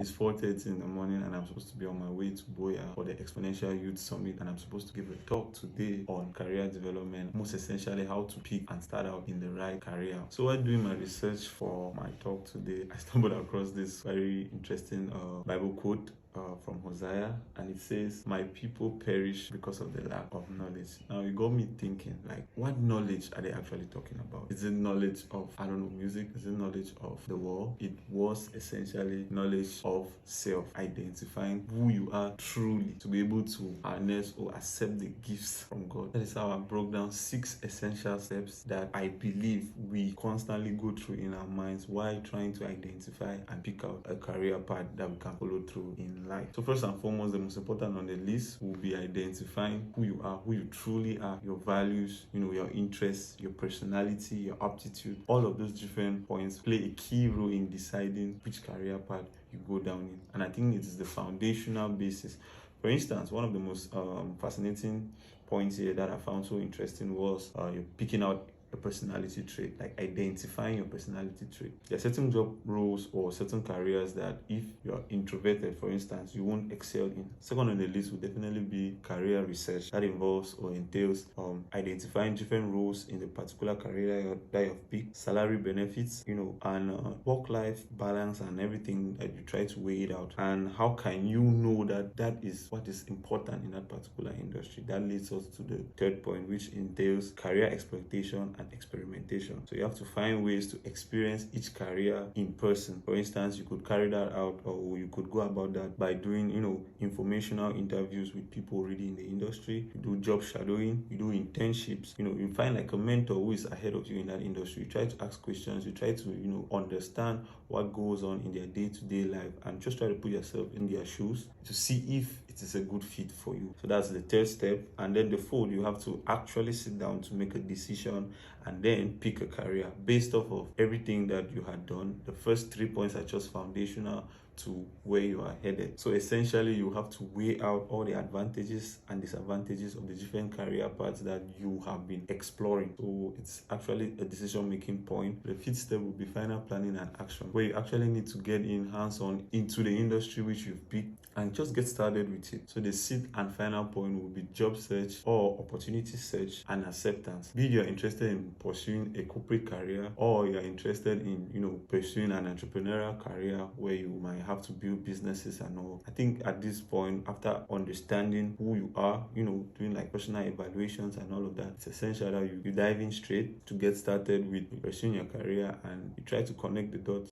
It's 4:30 in the morning and I'm supposed to be on my way to Boya for the Exponential Youth Summit, and I'm supposed to give a talk today on career development, most essentially how to pick and start out in the right career. So while doing my research for my talk today, I stumbled across this very interesting Bible quote from Hosea, and it says, "My people perish because of the lack of knowledge." Now it got me thinking, like, what knowledge are they actually talking about? Is it knowledge of, I don't know, music? Is it knowledge of the world? It was essentially knowledge of self, identifying who you are truly to be able to harness or accept the gifts from God. That is how I broke down 6 essential steps that I believe we constantly go through in our minds while trying to identify and pick out a career path that we can follow through in life. So first and foremost, the most important on the list will be identifying who you are, who you truly are, your values, your interests, your personality, your aptitude. All of those different points play a key role in deciding which career path you go down in. And I think it is the foundational basis. For instance, one of the most fascinating points here that I found so interesting was you're picking out a personality trait, like identifying your personality trait. There are certain job roles or certain careers that if you're introverted, for instance, you won't excel in. Second on the list will definitely be career research. That involves or entails identifying different roles in the particular career that you've picked, salary, benefits, and work-life balance and everything that you try to weigh it out. And how can you know that that is what is important in that particular industry? That leads us to the third point, which entails career exploitation and experimentation. So you have to find ways to experience each career in person. For instance, you could carry that out, or you could go about that by doing, informational interviews with people already in the industry. You do job shadowing, you do internships, you find like a mentor who is ahead of you in that industry. You try to ask questions, you try to, understand what goes on in their day-to-day life, and just try to put yourself in their shoes to see if it is a good fit for you. So that's the third step. And then the fourth, you have to actually sit down to make a decision and then pick a career based off of everything that you had done. The first 3 points are just foundational to where you are headed. So essentially, you have to weigh out all the advantages and disadvantages of the different career paths that you have been exploring. So it's actually a decision-making point. The fifth step will be final planning and action, where you actually need to get in hands-on into the industry which you've picked and just get started with it. So the sixth and final point will be job search or opportunity search and acceptance. Be it you're interested in pursuing a corporate career or you're interested in, pursuing an entrepreneurial career where you might have to build businesses and all. I think at this point, after understanding who you are, doing like personal evaluations and all of that, it's essential that you dive in straight to get started with pursuing your career and you try to connect the dots